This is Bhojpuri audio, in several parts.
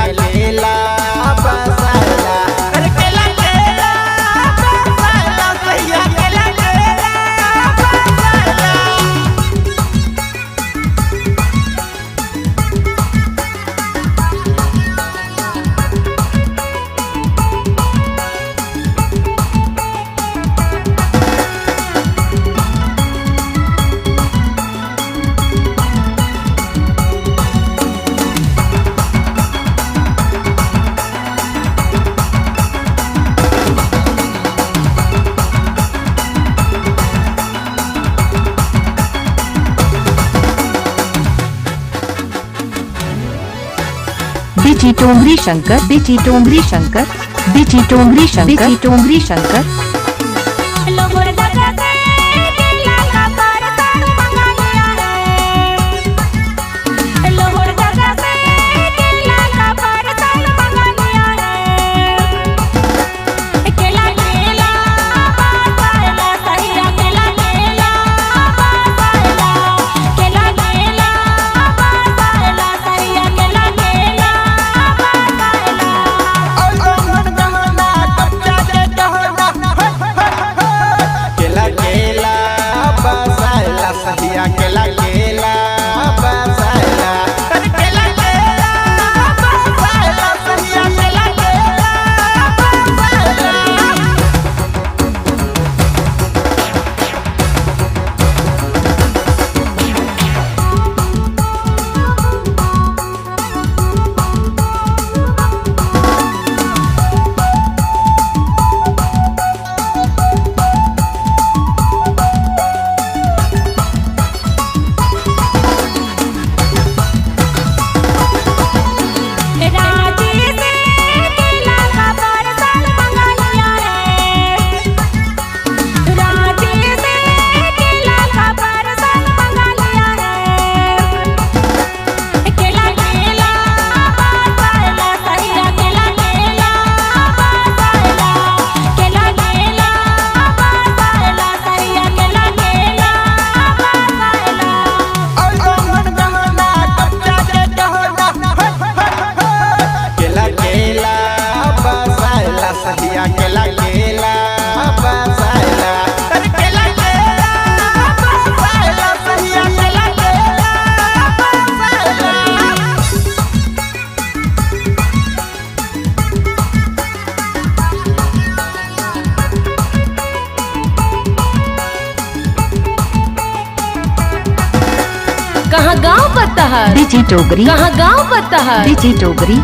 केला बसाला, अरे केला केला बसाला सैया केला केला बसाला। बिची टोंगरी शंकर, बिची टोंगरी शंकर, बिची टोंगरी शंकर, बिची टोंगरी शंकर। केला केला बसाला, अरे केला केला बसाला सैया केला केला बसाला। सैया केला केला बसाला, अरे केला केला बसाला सैया केला केला बसाला। कहाँ गाँव पता है बिची टोगरी, कहाँ गाँव पता है बिची टोगरी,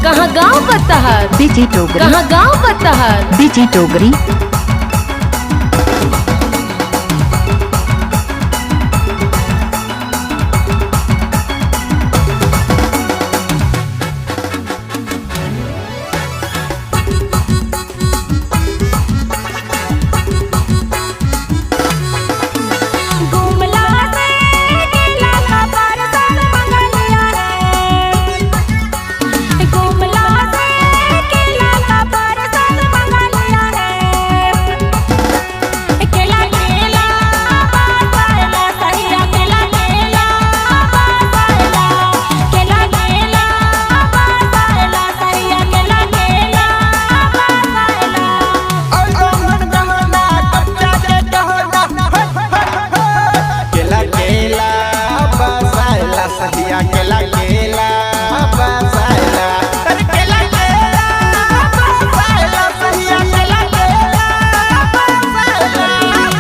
कहाँ गाँव पता है बिची टोगरी, कहाँ गाँव पता है बिची टोगरी। सैया केला केला बसाला, अरे केला केला बसाला सैया केला केला बसाला।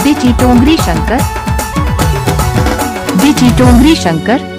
बिची टोंगरी शंकर, बिची टोंगरी शंकर।